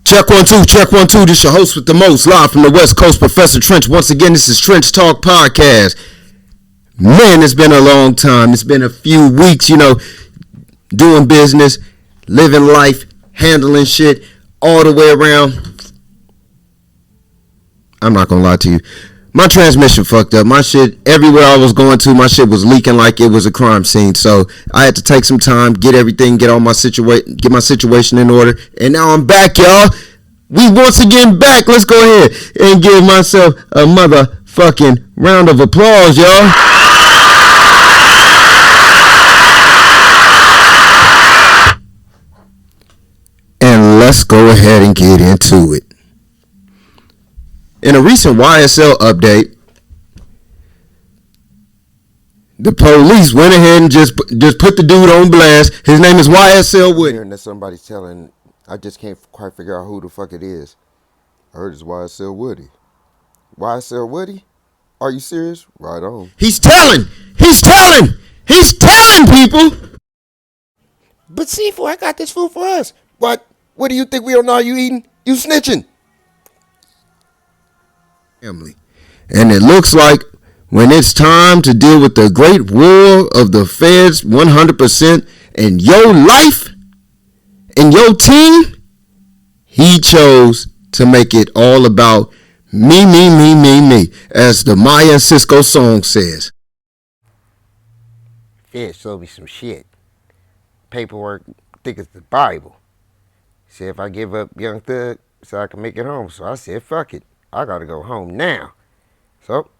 Check 1 2, check 1 2. This your host with the most, live from the West Coast, Professor Trynch. Once again, this is Trynch Talk Podcast. Man, it's been a long time. It's been a few weeks, doing business, living life, handling shit all the way around. I'm not gonna lie to you. My transmission fucked up. My shit, everywhere I was going to, my shit was leaking like it was a crime scene. So I had to take some time, get my situation in order. And now I'm back, y'all. We once again back. Let's go ahead and give myself a motherfucking round of applause, y'all. And let's go ahead and get into it. In a recent YSL update, the police went ahead and just put the dude on blast. His name is YSL Woody. Hearing that somebody's telling, I just can't quite figure out who the fuck it is. I heard it's YSL Woody. YSL Woody? Are you serious? Right on. He's telling people. But C4, I got this food for us. What do you think we don't know how you eating? You snitching. Family. And it looks like when it's time to deal with the great war of the feds 100% in your life and your team, he chose to make it all about me, as the Maya and Cisco song says. Feds showed me some shit. Paperwork, think it's the Bible. Said if I give up Young Thug so I can make it home. So I said, fuck it. I gotta go home now. So,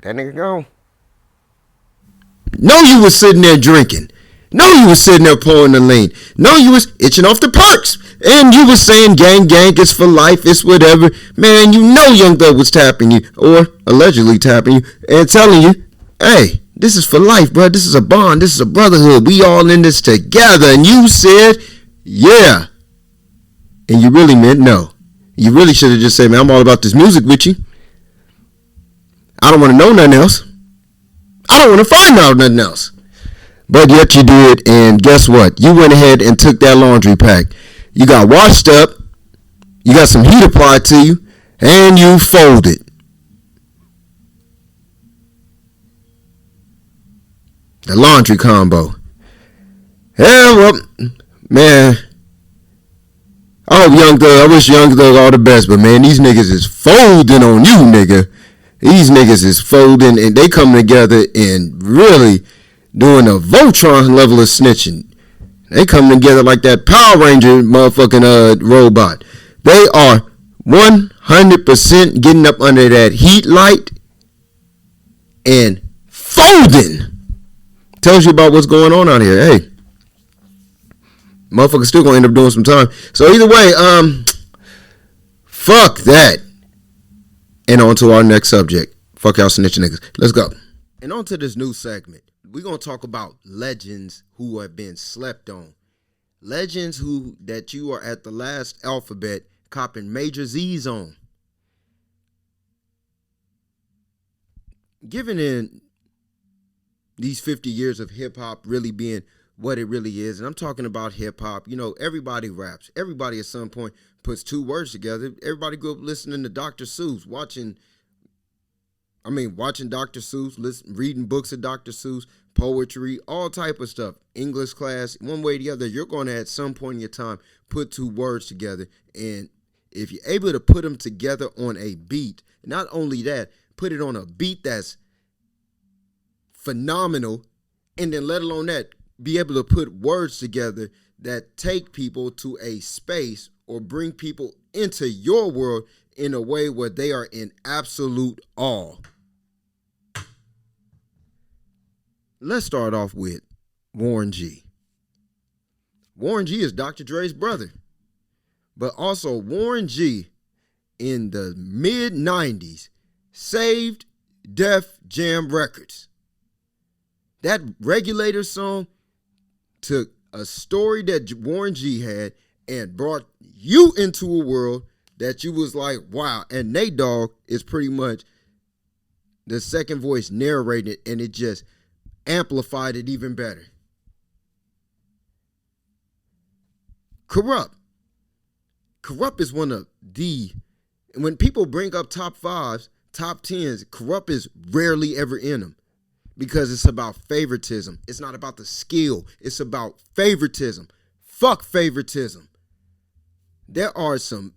that nigga gone. No, you was sitting there drinking. No, you was sitting there pouring the lean. No, you was itching off the perks. And you was saying gang, it's for life, it's whatever. Man, you know Young Thug was tapping you, or allegedly tapping you, and telling you, hey, this is for life, bro. This is a bond. This is a brotherhood. We all in this together. And you said, yeah. And you really meant no. You really should have just said, man, I'm all about this music with you. I don't want to know nothing else. I don't want to find out nothing else. But yet you did, and guess what? You went ahead and took that laundry pack. You got washed up. You got some heat applied to you, and you folded. The laundry combo. Yeah, well, man. I wish Young Thug all the best, but man, these niggas is folding on you, nigga. These niggas is folding, and they come together and really doing a Voltron level of snitching. They come together like that Power Ranger motherfucking robot. They are 100% getting up under that heat light and folding. Tells you about what's going on out here. Hey, motherfuckers still gonna end up doing some time. So either way, fuck that. And on to our next subject. Fuck y'all snitching niggas. Let's go. And on to this new segment. We're gonna talk about legends who have been slept on. Legends that you are at the last alphabet copping major Z's on. Given in these 50 years of hip hop really being what it really is, and I'm talking about hip hop, everybody raps. Everybody at some point puts two words together. Everybody grew up listening to Dr. Seuss, watching Dr. Seuss, reading books of Dr. Seuss, poetry, all type of stuff. English class, one way or the other, you're going to at some point in your time put two words together. And if you're able to put them together on a beat, not only that, put it on a beat that's phenomenal, and then let alone that, be able to put words together that take people to a space or bring people into your world in a way where they are in absolute awe. Let's start off with Warren G. Warren G is Dr. Dre's brother. But also Warren G in the mid-90s saved Def Jam Records. That Regulator song took a story that Warren G had and brought you into a world that you was like, wow. And Nate Dogg is pretty much the second voice narrated, and it just amplified it even better. Corrupt. Corrupt is one of the, when people bring up top fives, top tens, corrupt is rarely ever in them because it's about favoritism. It's not about the skill. It's about favoritism. Fuck favoritism. There are some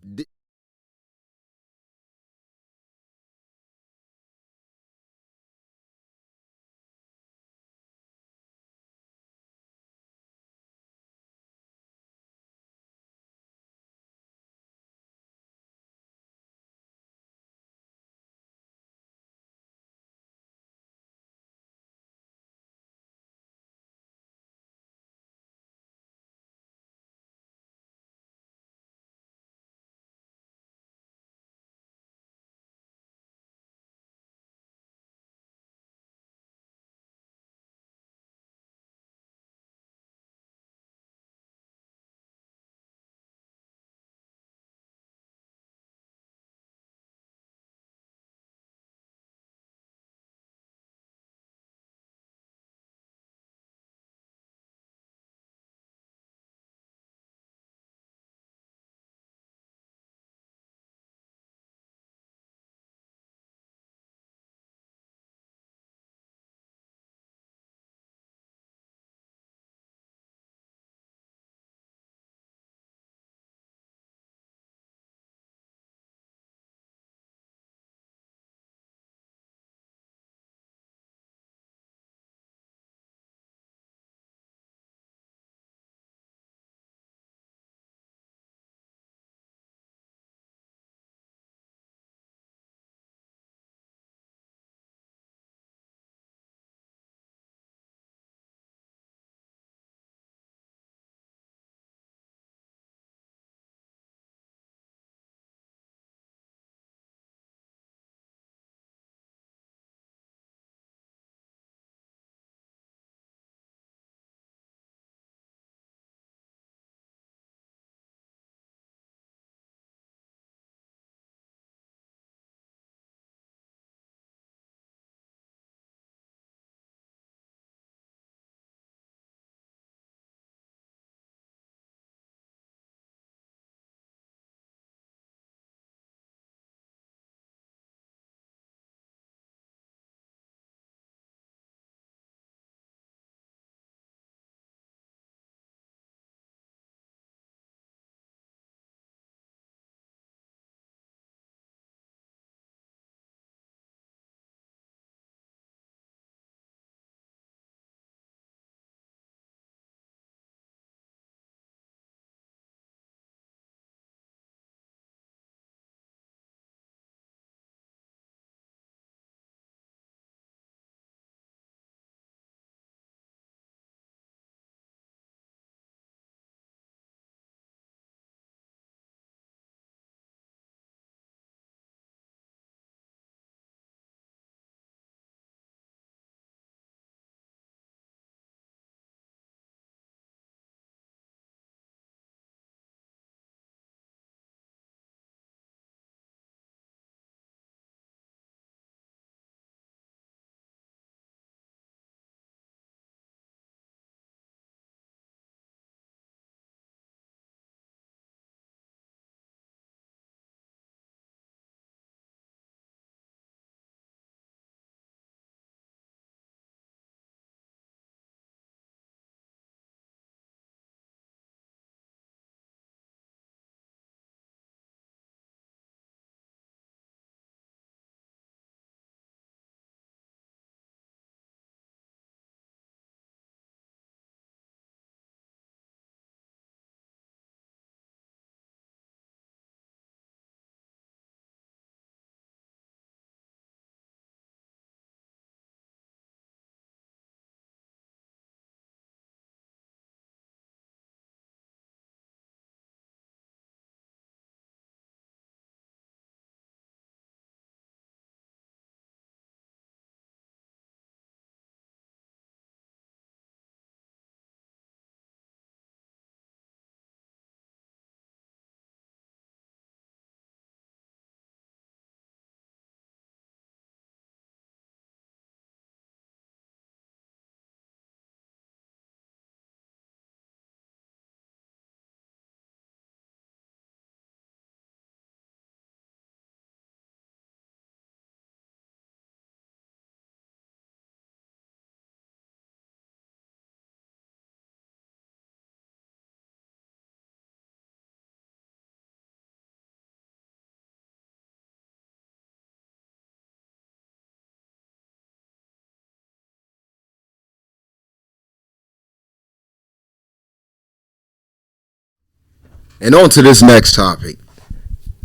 And on to this next topic.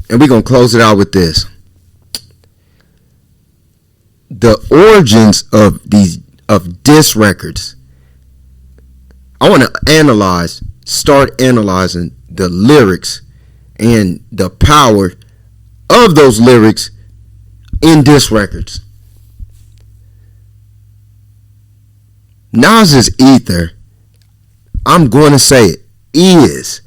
And we're going to close it out with this. The origins of diss records. I want to start analyzing the lyrics and the power of those lyrics in diss records. Nas's Ether, I'm going to say it, is.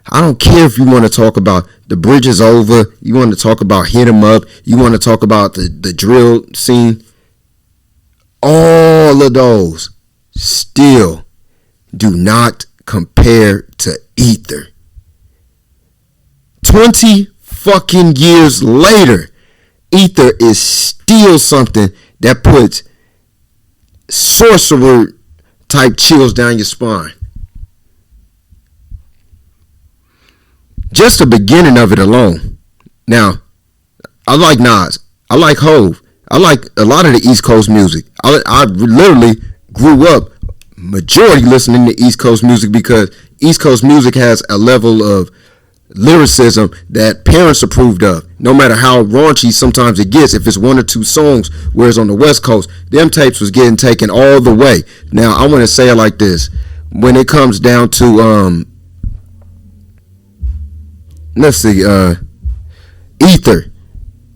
I don't care if you want to talk about The Bridge Is Over, you want to talk about Hit 'Em Up, you want to talk about the drill scene. All of those still do not compare to Ether. 20 fucking years later, Ether is still something that puts sorcerer type chills down your spine. Just the beginning of it alone. Now, I like Nas. I like Hove. I like a lot of the East Coast music. I literally grew up majority listening to East Coast music because East Coast music has a level of lyricism that parents approved of. No matter how raunchy sometimes it gets, if it's one or two songs, whereas on the West Coast, them tapes was getting taken all the way. Now, I want to say it like this. When it comes down to, let's see, Ether,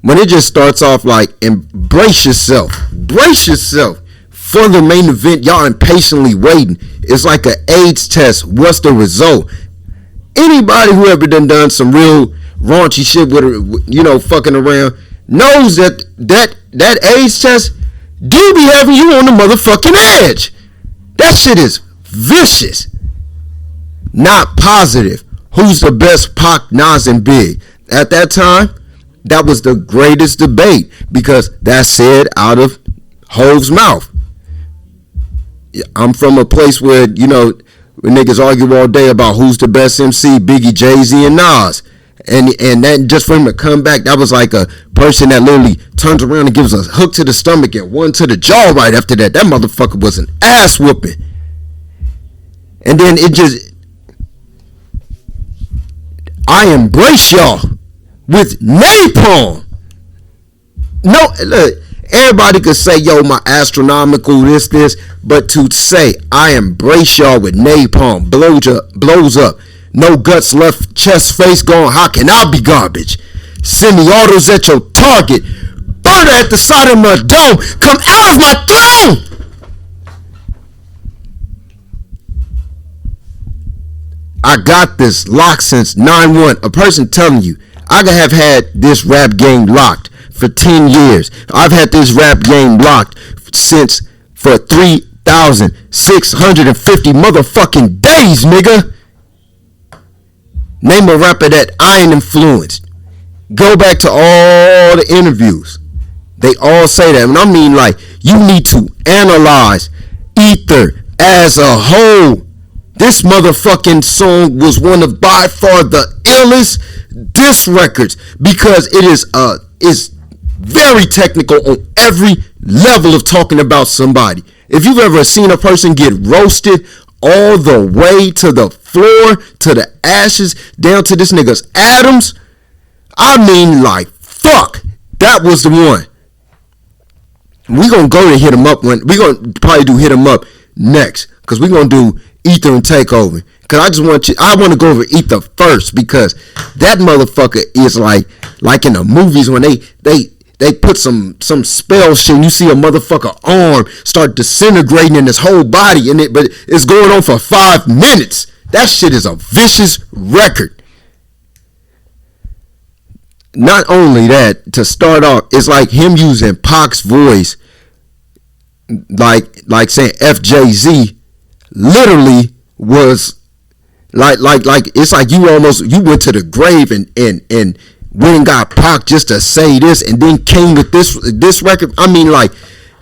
when it just starts off like, brace yourself for the main event, y'all impatiently waiting. It's like an AIDS test. What's the result? Anybody who ever done some real raunchy shit with, fucking around, knows that AIDS test do be having you on the motherfucking edge. That shit is vicious. Not positive. Who's the best Pac, Nas, and Big? At that time, that was the greatest debate because that's said out of Hove's mouth. I'm from a place where, when niggas argue all day about who's the best MC, Biggie, Jay-Z, and Nas. And that just for him to come back, that was like a person that literally turns around and gives a hook to the stomach and one to the jaw right after that. That motherfucker was an ass whooping. And then I embrace y'all with napalm. No, look, everybody could say, yo, my astronomical this, but to say, I embrace y'all with napalm, blows up. No guts left, chest face going, how can I be garbage? Semi-autos at your target. Burner at the side of my dome. Come out of my throne! I got this locked since 9-1. A person telling you, I could have had this rap game locked for 10 years. I've had this rap game locked for 3,650 motherfucking days, nigga. Name a rapper that I ain't influenced. Go back to all the interviews. They all say that. And I mean, like, you need to analyze Ether as a whole. This motherfucking song was one of by far the illest diss records because it is very technical on every level of talking about somebody. If you've ever seen a person get roasted all the way to the floor, to the ashes, down to this nigga's atoms, I mean, like, fuck, that was the one. We're going to go to Hit 'Em Up. We're going to probably do Hit 'Em Up next because we're going to do Ether and Takeover. Because I want to go over Ether first because that motherfucker is like in the movies when they put some spell shit and you see a motherfucker arm start disintegrating in his whole body but it's going on for 5 minutes. That shit is a vicious record. Not only that, to start off, it's like him using Pac's voice, like saying FJZ, literally was like it's like you went to the grave and went and got Pac just to say this and then came with this record. I mean, like,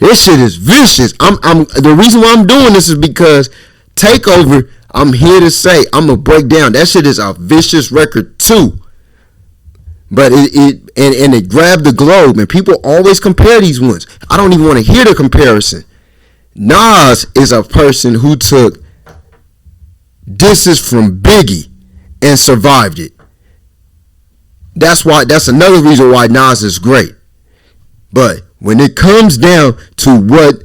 this shit is vicious. The reason why I'm doing this is because Takeover, I'm here to say, I'm gonna break down. That shit is a vicious record too. But it grabbed the globe, and people always compare these ones. I don't even want to hear the comparison. Nas is a person who took disses from Biggie and survived it. That's another reason why Nas is great. But when it comes down to what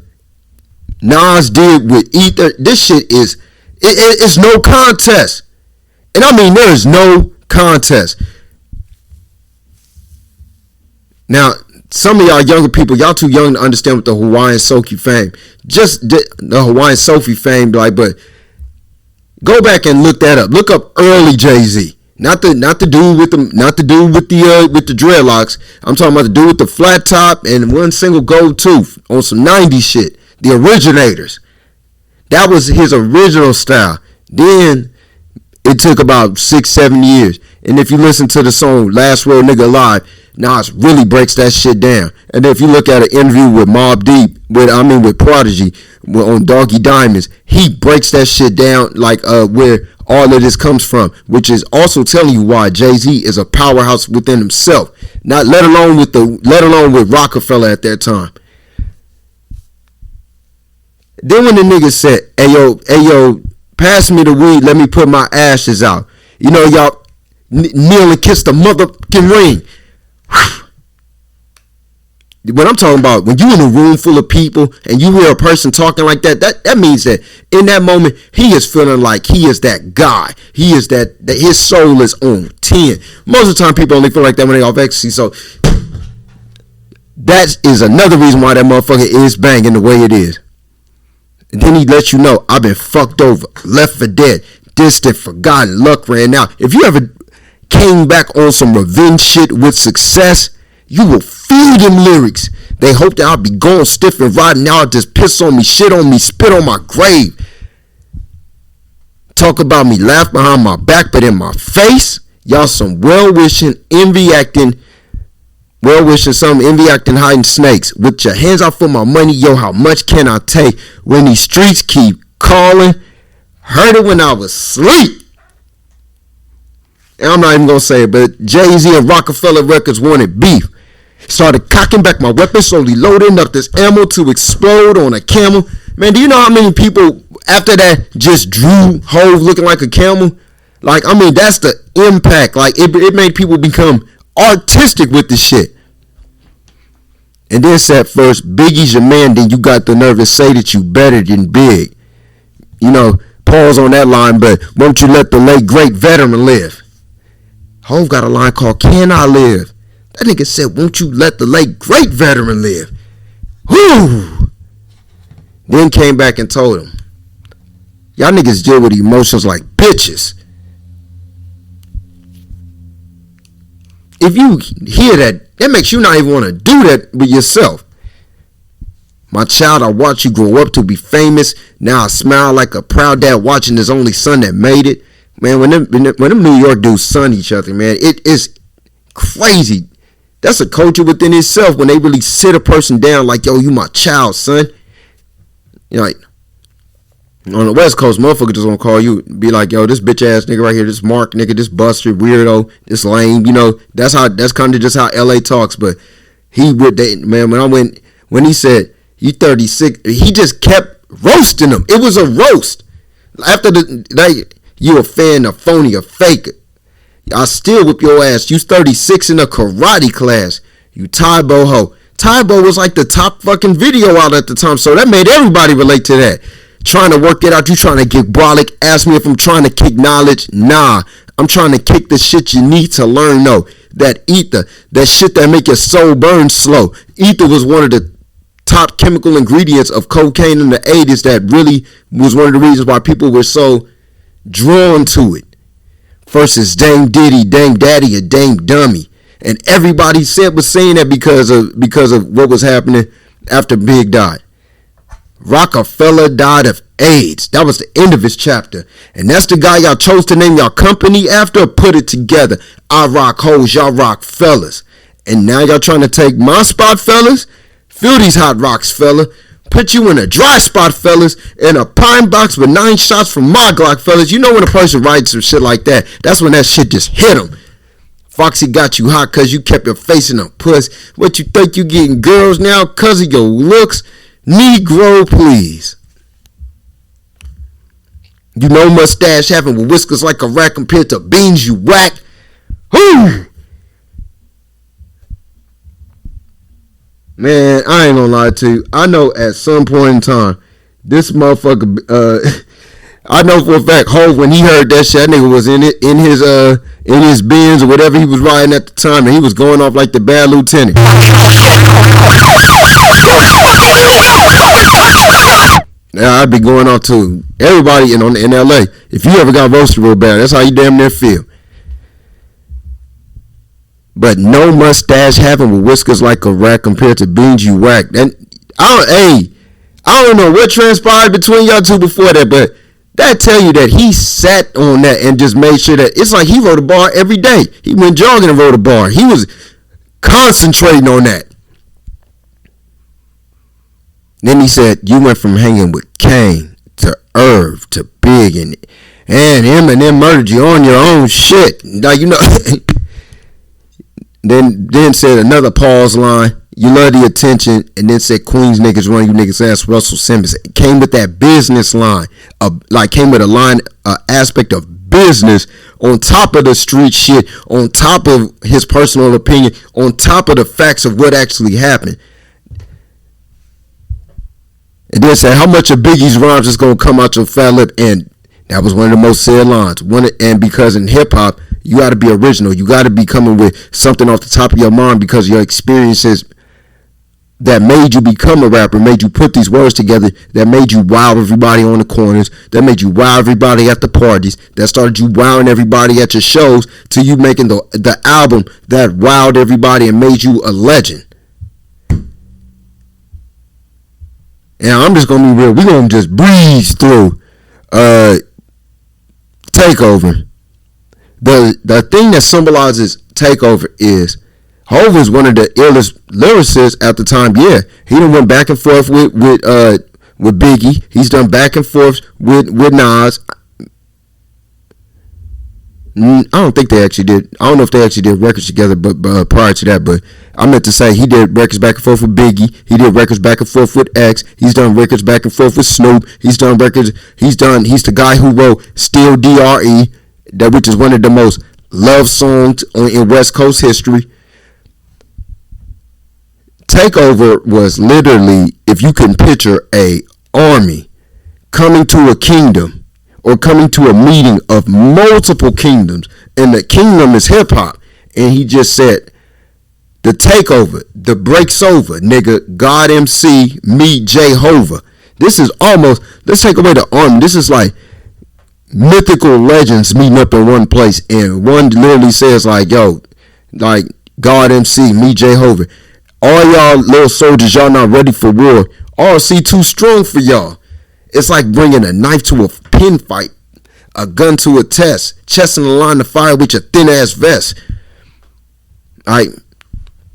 Nas did with Ether, this shit it's no contest. And I mean, there is no contest. Now, some of y'all younger people, y'all too young to understand what the Hawaiian Sophie fame. Just the Hawaiian Sophie fame, like, but go back and look that up. Look up early Jay-Z. Not the dude with the dreadlocks. I'm talking about the dude with the flat top and one single gold tooth on some 90s shit. The originators. That was his original style. Then it took about 6-7 years. And if you listen to the song Last Real Nigga Alive, Nas really breaks that shit down. And if you look at an interview with Mobb Deep, with Prodigy, on Doggy Diamonds, he breaks that shit down like where all of this comes from, which is also telling you why Jay-Z is a powerhouse within himself. Not let alone with Rockefeller at that time. Then when the nigga said, hey yo, pass me the weed, let me put my ashes out. You know, y'all kneel and kiss the motherfucking ring. What I'm talking about, when you in a room full of people and you hear a person talking like that means that in that moment he is feeling like he is that guy. He is that his soul is on 10. Most of the time people only feel like that when they off ecstasy. So that is another reason why that motherfucker is banging the way it is. And then he lets you know, I've been fucked over, left for dead, distant, forgotten, luck ran out. If you ever came back on some revenge shit with success, you will feel them lyrics. They hope that I'll be gone stiff and rotten. Now just piss on me, shit on me, spit on my grave. Talk about me, laugh behind my back, but in my face, y'all some well-wishing, envy-acting, hiding snakes. With your hands out for my money, yo, how much can I take? When these streets keep calling, heard it when I was asleep. And I'm not even gonna say it, but Jay-Z and Rockefeller Records wanted beef. Started cocking back my weapon, slowly loading up this ammo to explode on a camel. Man, do you know how many people after that just drew Hove looking like a camel? Like, I mean, that's the impact. Like, it made people become artistic with this shit. And then said first, Biggie's your man, then you got the nerve to say that you better than Big. You know, pause on that line, but won't you let the late great veteran live? Hove got a line called Can I Live? That nigga said, won't you let the late great veteran live? Whoo! Then came back and told him, y'all niggas deal with emotions like bitches. If you hear that, that makes you not even want to do that with yourself. My child, I watched you grow up to be famous. Now I smile like a proud dad watching his only son that made it. Man, when them New York dudes son each other, man, it is crazy. That's a culture within itself when they really sit a person down like, yo, you my child, son. You know, like, on the West Coast, motherfucker just gonna call you, be like, yo, this bitch ass nigga right here, this Mark nigga, this buster, weirdo, this lame, you know, that's kind of just how LA talks. But he would, man, when he said, you 36, he just kept roasting them. It was a roast. After you a fan, a phony, a fake. I still whip your ass. You 36 in a karate class. You Tybo ho. Tybo was like the top fucking video out at the time, so that made everybody relate to that. Trying to work it out, you trying to get brolic. Ask me if I'm trying to kick knowledge. Nah, I'm trying to kick the shit you need to learn. No, that ether, that shit that make your soul burn slow. Ether was one of the top chemical ingredients of cocaine in the 80s that really was one of the reasons why people were so drawn to it. Versus Dame Diddy, Dame Daddy, or Dame Dummy. And everybody was saying that because of what was happening after Big died. Rockefeller died of AIDS. That was the end of his chapter. And that's the guy y'all chose to name y'all company after. Put it together. I rock hoes, y'all rock fellas. And now y'all trying to take my spot, fellas? Feel these hot rocks, fella. Put you in a dry spot, fellas, in a pine box with 9 shots from my Glock, fellas. You know when a person writes some shit like that, that's when that shit just hit him. Foxy got you hot cause you kept your face in a puss. What you think you getting girls now cause of your looks? Negro, please. You know mustache having with whiskers like a rat compared to beans you whack. Whoo! Man, I ain't gonna lie to you. I know at some point in time, this motherfucker, I know for a fact, Hov, when he heard that shit, that nigga was in his Benz or whatever he was riding at the time, and he was going off like the bad lieutenant. Yeah, I'd be going off too. Everybody in LA, if you ever got roasted real bad, that's how you damn near feel. But no mustache having with whiskers like a rat compared to beans you whack. I don't know what transpired between y'all two before that, but that tell you that he sat on that and just made sure that it's like he wrote a bar every day. He went jogging and wrote a bar. He was concentrating on that. Then he said, you went from hanging with Kane to Irv to Big and Eminem murdered you on your own shit. Now, you know. Then said another pause line. You love the attention, and then said Queens niggas run you niggas ass Russell Simmons. It came with that business line, came with a line aspect of business on top of the street shit, on top of his personal opinion, on top of the facts of what actually happened. And then said how much of Biggie's rhymes is gonna come out your fat lip, and that was one of the most said lines. And because in hip hop, you got to be original. You got to be coming with something off the top of your mind because your experiences that made you become a rapper, made you put these words together, that made you wow everybody on the corners, that made you wow everybody at the parties, that started you wowing everybody at your shows, to you making the album that wowed everybody and made you a legend. And I'm just going to be real. We're going to just breeze through Takeover. The thing that symbolizes Takeover is Hov is one of the illest lyricists at the time. Yeah, he done went back and forth with Biggie. He's done back and forth with Nas. I don't think they actually did. I don't know if they actually did records together, but prior to that. But I meant to say he did records back and forth with Biggie. He did records back and forth with X. He's done records back and forth with Snoop. He's done records. He's the guy who wrote Still DRE, which is one of the most loved songs in West Coast history. Takeover was literally, if you can picture a army coming to a kingdom or coming to a meeting of multiple kingdoms, and the kingdom is hip hop, and he just said, the takeover, the break's over, nigga. God MC, meet Jehovah. This is almost, let's take away the army. This is like mythical legends meeting up in one place, and one literally says like, yo, like God MC, meet Jehovah. All y'all little soldiers, y'all not ready for war. RC too strong for y'all. It's like bringing a knife to a pin fight, a gun to a test, chest in the line of fire with your thin ass vest. Alright.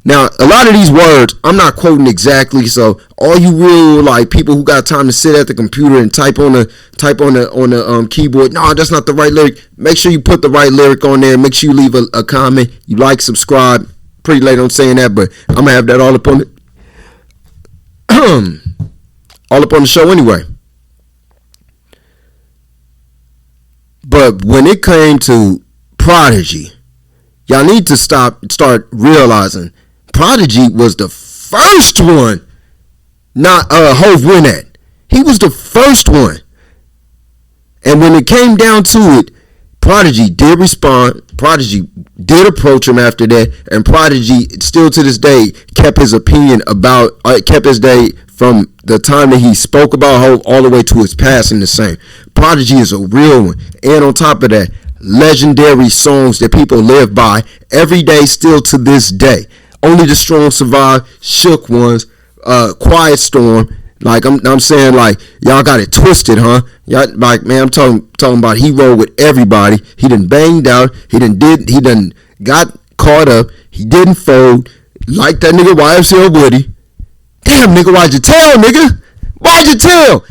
Now, a lot of these words, I'm not quoting exactly, so all you real like people who got time to sit at the computer and type on the keyboard, no, that's not the right lyric. Make sure you put the right lyric on there. Make sure you leave a comment. You like, subscribe. Pretty late on saying that, but I'm gonna have that all up on it, all up on the show anyway. But when it came to Prodigy, y'all need to start realizing Prodigy was the first one, not Hov win at. He was the first one, and when it came down to it, Prodigy did respond. Prodigy did approach him after that, and Prodigy still to this day kept his opinion about, kept his day from the time that he spoke about Hov all the way to his passing the same. Prodigy is a real one, and on top of that, legendary songs that people live by every day still to this day. Only the Strong Survive, Shook Ones, Quiet Storm. Like I'm saying, like y'all got it twisted, huh? Y'all like, man, I'm talking about he rolled with everybody. He done banged out. He done got caught up. He didn't fold like that nigga YSL Woody. Damn, nigga, why'd you tell, nigga? Why'd you tell?